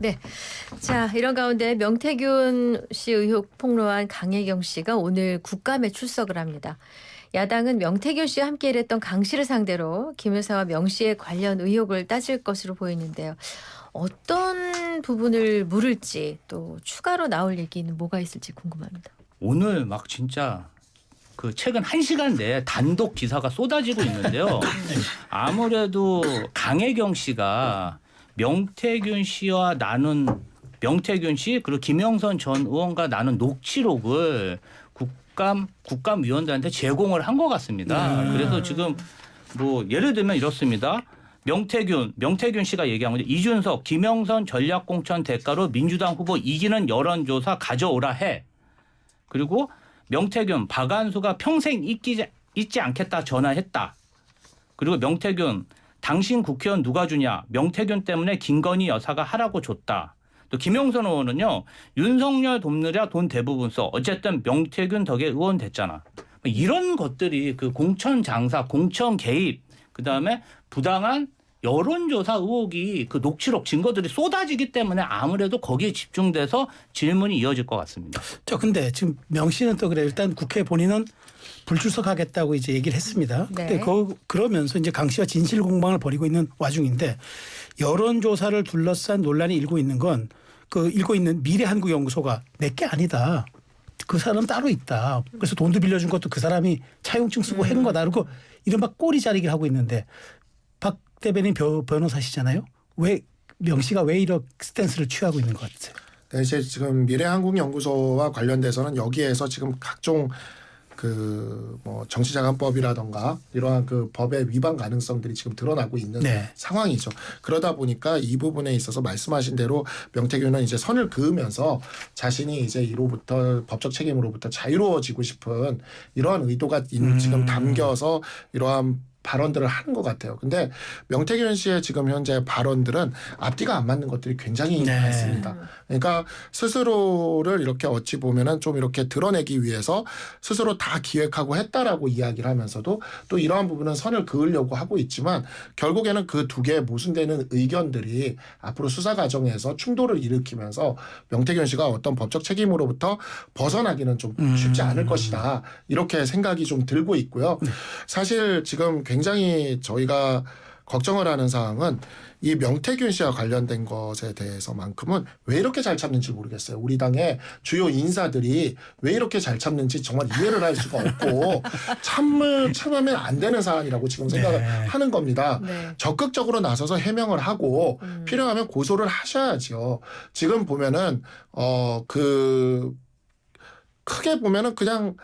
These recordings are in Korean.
네. 자, 이런 가운데 명태균 씨 의혹 폭로한 강혜경 씨가 오늘 국감에 출석을 합니다. 야당은 명태균 씨와 함께 일했던 강 씨를 상대로 김 여사와 명 씨의 관련 의혹을 따질 것으로 보이는데요. 어떤 부분을 물을지 또 추가로 나올 얘기는 뭐가 있을지 궁금합니다. 오늘 막 진짜 그 최근 1시간 내에 단독 기사가 쏟아지고 있는데요. 아무래도 강혜경 씨가 명태균 씨와 나눈 명태균 씨 그리고 김영선 전 의원과 나눈 녹취록을 국감위원들한테 제공을 한 것 같습니다. 그래서 지금 뭐 예를 들면 이렇습니다. 명태균 씨가 얘기한 거죠. 이준석, 김영선 전략공천 대가로 민주당 후보 이기는 여론조사 가져오라 해. 그리고 명태균, 박안수가 평생 잊지 않겠다 전화했다. 그리고 명태균, 당신 국회의원 누가 주냐. 명태균 때문에 김건희 여사가 하라고 줬다. 또 김영선 의원은요. 윤석열 돕느라 돈 대부분 써. 어쨌든 명태균 덕에 의원 됐잖아. 이런 것들이 그 공천 장사, 공천 개입, 그다음에 부당한 여론조사 의혹이 그 녹취록 증거들이 쏟아지기 때문에 아무래도 거기에 집중돼서 질문이 이어질 것 같습니다. 근데 지금 명 씨는 또 그래 일단 국회 본인은 불출석하겠다고 이제 얘기를 했습니다. 네. 근데 그러면서 이제 강 씨와 진실 공방을 벌이고 있는 와중인데 여론조사를 둘러싼 논란이 일고 있는 건 그 일고 있는 미래한국연구소가 내게 아니다. 그 사람 따로 있다. 그래서 돈도 빌려준 것도 그 사람이 차용증 쓰고 해는 거다. 그리고 이른바 꼬리 자르기를 하고 있는데 박 대변인 변호사시잖아요. 왜 명 씨가 왜 이런 스탠스를 취하고 있는 것 같으세요? 네, 이제 지금 미래한국연구소와 관련돼서는 여기에서 지금 각종 그 뭐 정치자금법이라던가 이러한 그 법의 위반 가능성들이 지금 드러나고 있는 상황이죠. 그러다 보니까 이 부분에 있어서 말씀하신 대로 명태균은 이제 선을 그으면서 자신이 이제 이로부터 법적 책임으로부터 자유로워지고 싶은 이러한 의도가 지금 담겨서 이러한 발언들을 하는 것 같아요. 근데 명태균 씨의 지금 현재 발언들은 앞뒤가 안 맞는 것들이 굉장히 많습니다. 그러니까 스스로를 이렇게 어찌 보면은 좀 이렇게 드러내기 위해서 스스로 다 기획하고 했다라고 이야기를 하면서도 또 이러한 부분은 선을 그으려고 하고 있지만 결국에는 그 두 개의 모순되는 의견들이 앞으로 수사 과정에서 충돌을 일으키면서 명태균 씨가 어떤 법적 책임으로부터 벗어나기는 좀 쉽지 않을 것이다. 이렇게 생각이 좀 들고 있고요. 사실 지금 굉장히 저희가 걱정을 하는 사항은 이 명태균 씨와 관련된 것에 대해서만큼은 왜 이렇게 잘 참는지 모르겠어요. 우리 당의 주요 인사들이 왜 이렇게 잘 참는지 정말 이해를 할 수가 없고 참으면 안 되는 사안이라고 지금 생각을 하는 겁니다. 적극적으로 나서서 해명을 하고 필요하면 고소를 하셔야죠. 지금 보면은 그 크게 보면은 그냥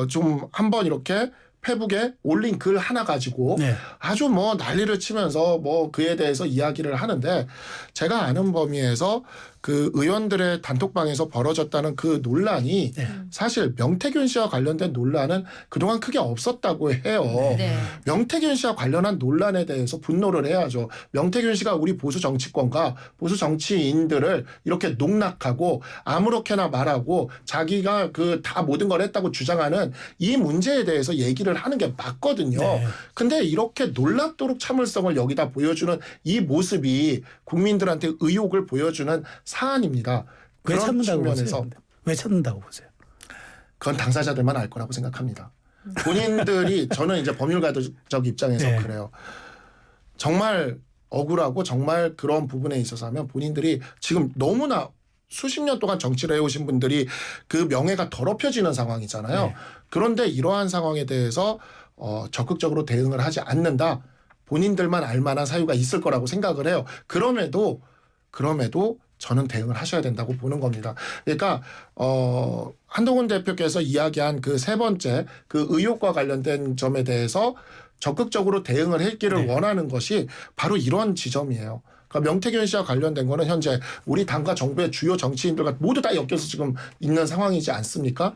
좀 한번 이렇게 페북에 올린 글 하나 가지고 아주 뭐 난리를 치면서 뭐 그에 대해서 이야기를 하는데 제가 아는 범위에서 그 의원들의 단톡방에서 벌어졌다는 그 논란이 사실 명태균 씨와 관련된 논란은 그동안 크게 없었다고 해요. 명태균 씨와 관련한 논란에 대해서 분노를 해야죠. 명태균 씨가 우리 보수 정치권과 보수 정치인들을 이렇게 농락하고 아무렇게나 말하고 자기가 그 다 모든 걸 했다고 주장하는 이 문제에 대해서 얘기를 하는 게 맞거든요. 근데 이렇게 놀랍도록 참을성을 여기다 보여주는 이 모습이 국민들한테 의혹을 보여주는 사안입니다. 왜 참는다고 측면에서 보세요? 왜 참는다고 보세요? 그건 당사자들만 알 거라고 생각합니다. 본인들이 저는 이제 법률가적 입장에서 그래요. 정말 억울하고 정말 그런 부분에 있어서 하면 본인들이 지금 너무나 수십 년 동안 정치를 해오신 분들이 그 명예가 더럽혀지는 상황이잖아요. 그런데 이러한 상황에 대해서 적극적으로 대응을 하지 않는다. 본인들만 알만한 사유가 있을 거라고 생각을 해요. 그럼에도 저는 대응을 하셔야 된다고 보는 겁니다. 그러니까 한동훈 대표께서 이야기한 그 세 번째 그 의혹과 관련된 점에 대해서 적극적으로 대응을 했기를 원하는 것이 바로 이런 지점이에요. 그러니까 명태균 씨와 관련된 거는 현재 우리 당과 정부의 주요 정치인들과 모두 다 엮여서 지금 있는 상황이지 않습니까?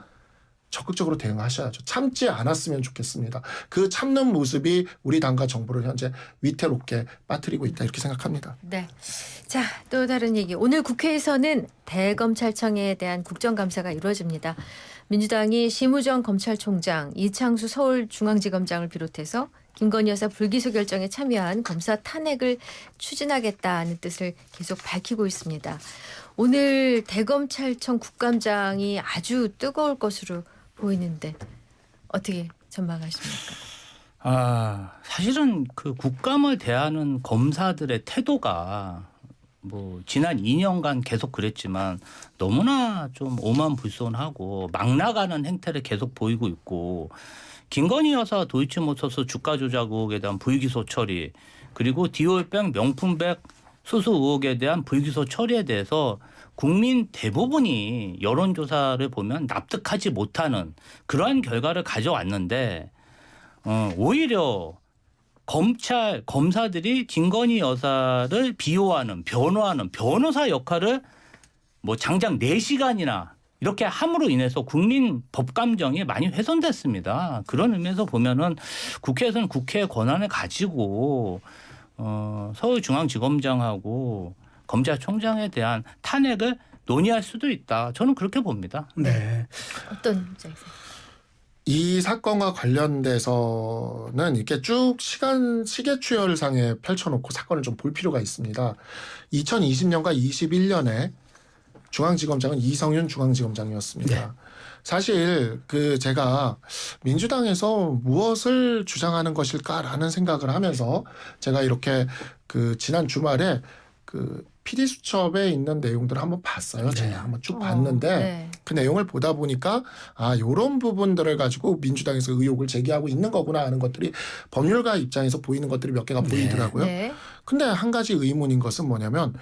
적극적으로 대응하셔야죠. 참지 않았으면 좋겠습니다. 그 참는 모습이 우리 당과 정부를 현재 위태롭게 빠뜨리고 있다 이렇게 생각합니다. 네. 자, 또 다른 얘기. 오늘 국회에서는 대검찰청에 대한 국정감사가 이루어집니다. 민주당이 심우정 검찰총장, 이창수 서울중앙지검장을 비롯해서 김건희 여사 불기소 결정에 참여한 검사 탄핵을 추진하겠다는 뜻을 계속 밝히고 있습니다. 오늘 대검찰청 국감장이 아주 뜨거울 것으로 보이는데 어떻게 전망하십니까? 사실은 그 국감을 대하는 검사들의 태도가 뭐 지난 2년간 계속 그랬지만 너무나 좀 오만불손하고 막 나가는 행태를 계속 보이고 있고 김건희 여사 도이치모터스 주가 조작 의혹에 대한 불기소 처리 그리고 디올백 명품백 수수 의혹에 대한 불기소 처리에 대해서 국민 대부분이 여론조사를 보면 납득하지 못하는 그러한 결과를 가져왔는데 오히려 검사들이 김건희 여사를 비호하는 변호하는 변호사 역할을 뭐 장장 4시간이나 이렇게 함으로 인해서 국민 법감정이 많이 훼손됐습니다. 그런 의미에서 보면은 국회에서는 국회의 권한을 가지고 서울중앙지검장하고 검찰총장에 대한 탄핵을 논의할 수도 있다. 저는 그렇게 봅니다. 네. 어떤 입장이세요? 이 사건과 관련돼서는 이렇게 쭉 시계추열상에 펼쳐놓고 사건을 좀 볼 필요가 있습니다. 2020년과 21년에 중앙지검장은 이성윤 중앙지검장이었습니다. 네. 사실 제가 민주당에서 무엇을 주장하는 것일까라는 생각을 하면서 제가 이렇게 지난 주말에 PD수첩에 있는 내용들을 한번 봤어요. 제가 한번 쭉 봤는데 네. 그 내용을 보다 보니까 이런 부분들을 가지고 민주당에서 의혹을 제기하고 있는 거구나 하는 것들이 법률가 입장에서 보이는 것들이 몇 개가 보이더라고요. 네. 근데 한 가지 의문인 것은 뭐냐면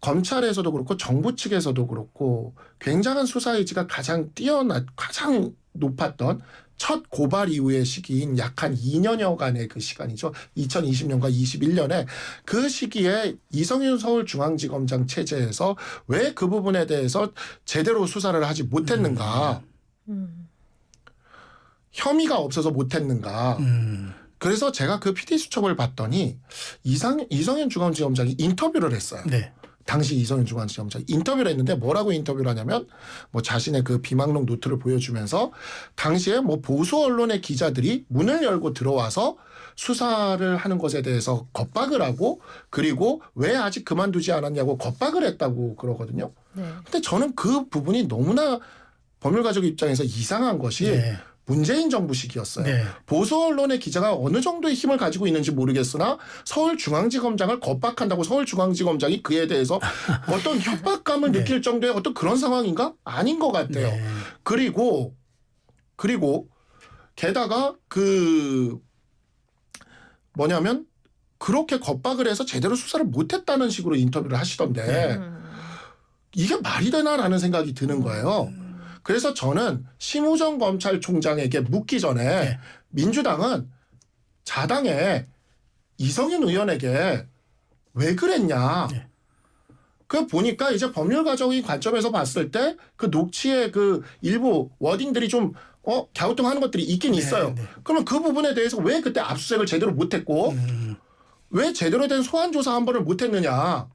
검찰에서도 그렇고 정부 측에서도 그렇고 굉장한 수사 의지가 가장 높았던 첫 고발 이후의 시기인 약 한 2년여간의 그 시간이죠. 2020년과 21년에 그 시기에 이성윤 서울중앙지검장 체제에서 왜 그 부분에 대해서 제대로 수사를 하지 못했는가. 혐의가 없어서 못했는가. 그래서 제가 그 PD수첩을 봤더니 이성윤 중앙지검장이 인터뷰를 했어요. 네. 당시 이성윤 중앙지검장이 인터뷰를 했는데 뭐라고 인터뷰를 하냐면 자신의 그 비망록 노트를 보여주면서 당시에 보수 언론의 기자들이 문을 열고 들어와서 수사를 하는 것에 대해서 겁박을 하고 그리고 왜 아직 그만두지 않았냐고 겁박을 했다고 그러거든요. 네. 근데 저는 그 부분이 너무나 법률가족 입장에서 이상한 것이 네. 문재인 정부 시기였어요. 네. 보수 언론의 기자가 어느 정도의 힘을 가지고 있는지 모르겠으나 서울중앙지검장을 겁박한다고 서울중앙지검장이 그에 대해서 어떤 협박감을 네. 느낄 정도의 어떤 그런 상황인가? 아닌 것 같아요. 네. 그리고 게다가 뭐냐면 그렇게 겁박을 해서 제대로 수사를 못했다는 식으로 인터뷰를 하시던데 이게 말이 되나라는 생각이 드는 거예요. 그래서 저는 심우정 검찰총장에게 묻기 전에 네. 민주당은 자당에 이성윤 의원에게 왜 그랬냐. 네. 보니까 이제 법률가적인 관점에서 봤을 때 그 녹취의 일부 워딩들이 좀 갸우뚱하는 것들이 있긴 있어요. 네. 그러면 그 부분에 대해서 왜 그때 압수수색을 제대로 못했고 왜 제대로 된 소환조사 한 번을 못했느냐.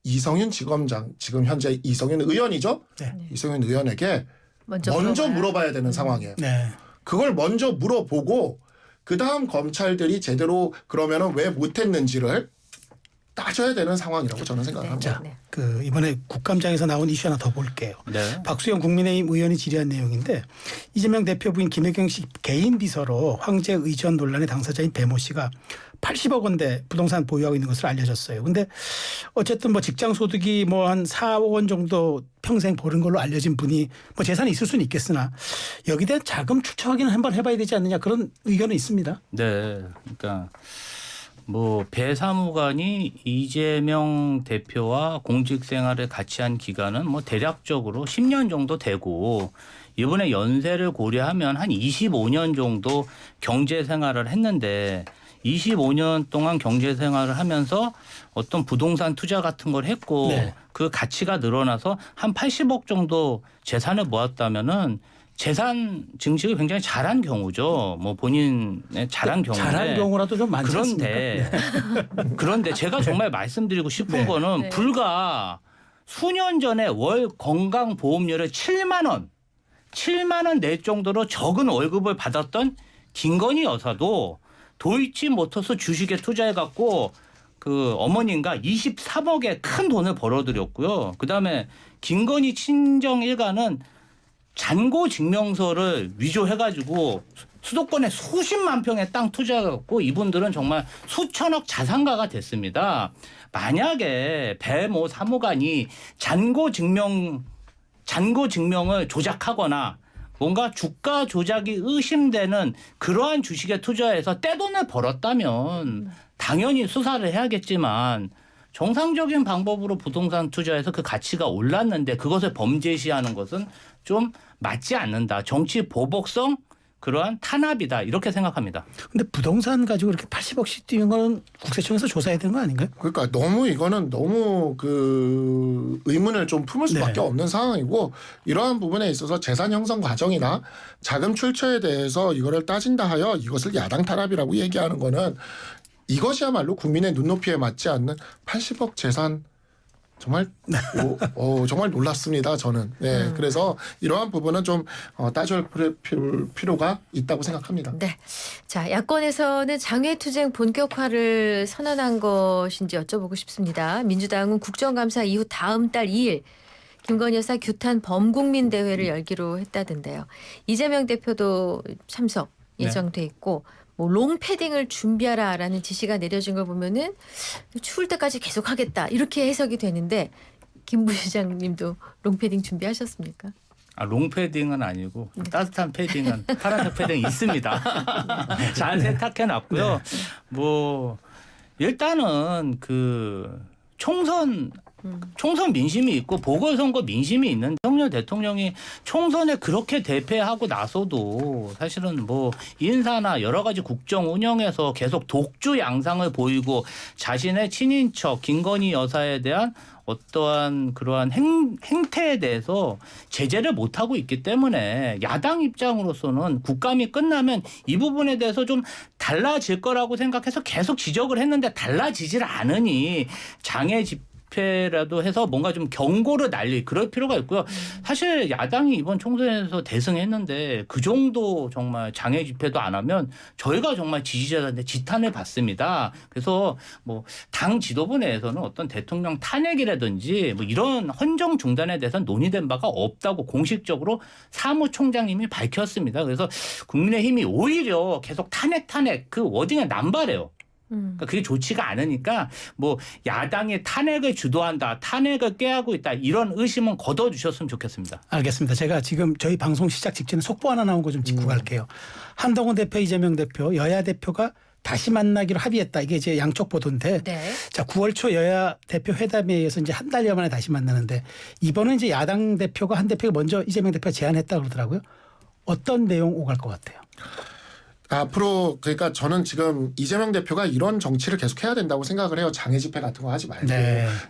이성윤 지검장, 지금 현재 이성윤 의원이죠. 네. 이성윤 의원에게 먼저 물어봐야 되는 상황이에요. 네. 그걸 먼저 물어보고 그다음 검찰들이 제대로 그러면은 왜 못했는지를 따져야 되는 상황이라고 저는 생각을 합니다. 네. 이번에 국감장에서 나온 이슈 하나 더 볼게요. 네. 박수영 국민의힘 의원이 질의한 내용인데 이재명 대표 부인 김혜경 씨 개인 비서로 황제 의전 논란의 당사자인 배모 씨가 80억 원대 부동산 보유하고 있는 것으로 알려졌어요. 근데 어쨌든 직장 소득이 한 4억 원 정도 평생 버는 걸로 알려진 분이 재산이 있을 수는 있겠으나 여기에 대한 자금 출처 확인을 한번 해봐야 되지 않느냐 그런 의견은 있습니다. 네. 그러니까 배 사무관이 이재명 대표와 공직 생활을 같이 한 기간은 대략적으로 10년 정도 되고 이번에 연세를 고려하면 한 25년 정도 경제 생활을 했는데 25년 동안 경제 생활을 하면서 어떤 부동산 투자 같은 걸 했고 네. 그 가치가 늘어나서 한 80억 정도 재산을 모았다면은 재산 증식을 굉장히 잘한 경우죠. 본인의 잘한 경우인데. 잘한 경우라도 좀 많지 않습니까? 그런데 제가 정말 말씀드리고 싶은 네. 거는 네. 불과 수년 전에 월 건강보험료를 7만 원 낼 정도로 적은 월급을 받았던 김건희 여사도 도이치모터스 주식에 투자해갖고 그 어머님과 23억의 큰 돈을 벌어들였고요. 그다음에 김건희 친정 일가는 잔고 증명서를 위조해가지고 수도권에 수십만 평의 땅 투자해갖고 이분들은 정말 수천억 자산가가 됐습니다. 만약에 배모 사무관이 잔고 증명을 조작하거나 뭔가 주가 조작이 의심되는 그러한 주식에 투자해서 떼돈을 벌었다면 당연히 수사를 해야겠지만 정상적인 방법으로 부동산 투자해서 그 가치가 올랐는데 그것을 범죄시하는 것은 좀 맞지 않는다. 정치 보복성 그러한 탄압이다. 이렇게 생각합니다. 근데 부동산 가지고 이렇게 80억씩 뛰는 건 국세청에서 조사해야 되는 거 아닌가요? 그러니까 이거는 너무 그 의문을 좀 품을 수밖에 없는 상황이고 이러한 부분에 있어서 재산 형성 과정이나 자금 출처에 대해서 이거를 따진다 하여 이것을 야당 탄압이라고 얘기하는 거는 이것이야말로 국민의 눈높이에 맞지 않는 80억 재산 정말 정말 놀랐습니다. 저는. 네, 그래서 이러한 부분은 좀 따져볼 필요가 있다고 생각합니다. 네. 자, 야권에서는 장외투쟁 본격화를 선언한 것인지 여쭤보고 싶습니다. 민주당은 국정감사 이후 다음 달 2일 김건희 여사 규탄 범국민 대회를 열기로 했다던데요. 이재명 대표도 참석 예정돼 있고 뭐 롱패딩을 준비하라라는 지시가 내려진 걸 보면은 추울 때까지 계속하겠다 이렇게 해석이 되는데 김 부시장님도 롱패딩 준비하셨습니까? 롱패딩은 아니고 따뜻한 패딩은 파란색 패딩 있습니다. 잘 세탁해놨고요. 뭐 일단은 그 총선 민심이 있고 보궐선거 민심이 있는 윤석열 대통령이 총선에 그렇게 대패하고 나서도 사실은 뭐 인사나 여러 가지 국정 운영에서 계속 독주 양상을 보이고 자신의 친인척 김건희 여사에 대한 어떠한 그러한 행태에 대해서 제재를 못하고 있기 때문에 야당 입장으로서는 국감이 끝나면 이 부분에 대해서 좀 달라질 거라고 생각해서 계속 지적을 했는데 달라지질 않으니 장애 집회라도 해서 뭔가 좀 경고를 날릴 그럴 필요가 있고요. 사실 야당이 이번 총선에서 대승했는데 그 정도 정말 장애 집회도 안 하면 저희가 정말 지지자들한테 지탄을 받습니다. 그래서 뭐 당 지도부 내에서는 어떤 대통령 탄핵이라든지 뭐 이런 헌정 중단에 대해서는 논의된 바가 없다고 공식적으로 사무총장님이 밝혔습니다. 그래서 국민의힘이 오히려 계속 탄핵 그 워딩에 남발해요. 그러니까 그게 좋지가 않으니까 뭐 야당이 탄핵을 주도한다, 탄핵을 꾀하고 있다 이런 의심은 걷어주셨으면 좋겠습니다. 알겠습니다. 제가 지금 저희 방송 시작 직전에 속보 하나 나온 거 좀 짚고 갈게요. 한동훈 대표, 이재명 대표, 여야 대표가 다시 만나기로 합의했다. 이게 이제 양쪽 보도인데, 네. 자 9월 초 여야 대표 회담에 의해서 이제 한 달여 만에 다시 만나는데 이번은 이제 야당 대표가 한 대표가 먼저 이재명 대표가 제안했다 그러더라고요. 어떤 내용 오갈 것 같아요? 앞으로 그러니까 저는 지금 이재명 대표가 이런 정치를 계속 해야 된다고 생각을 해요. 장애 집회 같은 거 하지 말고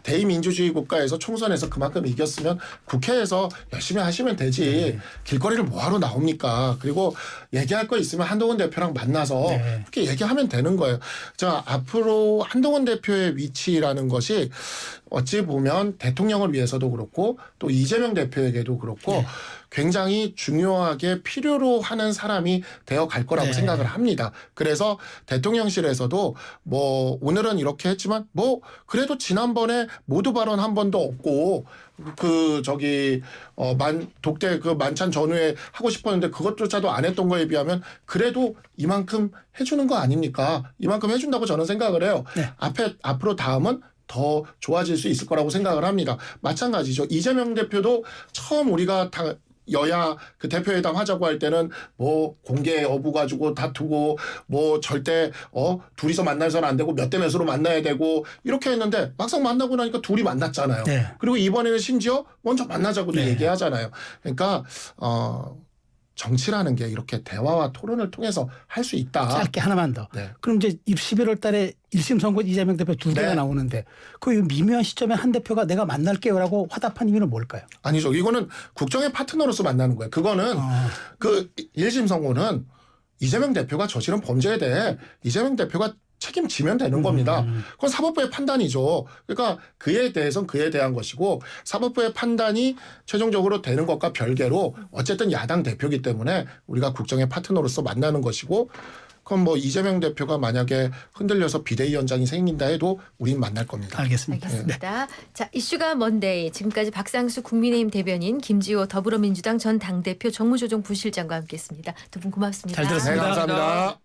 대의민주주의 국가에서 총선에서 그만큼 이겼으면 국회에서 열심히 하시면 되지 길거리를 뭐하러 나옵니까? 그리고 얘기할 거 있으면 한동훈 대표랑 만나서 이렇게 얘기하면 되는 거예요. 자 앞으로 한동훈 대표의 위치라는 것이 어찌 보면 대통령을 위해서도 그렇고 또 이재명 대표에게도 그렇고 굉장히 중요하게 필요로 하는 사람이 되어 갈 거라고 생각을 합니다. 그래서 대통령실에서도 뭐 오늘은 이렇게 했지만 뭐 그래도 지난번에 모두 발언 한 번도 없고 독대 그 만찬 전후에 하고 싶었는데 그것조차도 안 했던 거에 비하면 그래도 이만큼 해주는 거 아닙니까? 이만큼 해준다고 저는 생각을 해요. 앞으로 다음은 더 좋아질 수 있을 거라고 생각을 합니다. 마찬가지죠. 이재명 대표도 처음 우리가 여야 그 대표회담 하자고 할 때는 뭐 공개 여부 가지고 다투고 뭐 절대 둘이서 만나서는 안 되고 몇 대 몇으로 만나야 되고 이렇게 했는데 막상 만나고 나니까 둘이 만났잖아요. 그리고 이번에는 심지어 먼저 만나자고도 얘기하잖아요. 그러니까 정치라는 게 이렇게 대화와 토론을 통해서 할 수 있다. 짧게 하나만 더. 그럼 이제 11월 달에 1심 선고 이재명 대표 두 개가 나오는데 그 미묘한 시점에 한 대표가 내가 만날게요라고 화답한 이유는 뭘까요? 아니죠. 이거는 국정의 파트너로서 만나는 거예요. 그거는 그 1심 선고는 이재명 대표가 저지른 범죄에 대해 이재명 대표가 책임지면 되는 겁니다. 그건 사법부의 판단이죠. 그러니까 그에 대해서는 그에 대한 것이고 사법부의 판단이 최종적으로 되는 것과 별개로 어쨌든 야당 대표이기 때문에 우리가 국정의 파트너로서 만나는 것이고 그럼 뭐 이재명 대표가 만약에 흔들려서 비대위원장이 생긴다 해도 우린 만날 겁니다. 알겠습니다. 네. 알겠습니다. 자, 이슈가 먼데이. 지금까지 박상수 국민의힘 대변인, 김지호 더불어민주당 전 당대표 정무조정 부실장과 함께했습니다. 두 분 고맙습니다. 잘 들었습니다. 네, 감사합니다.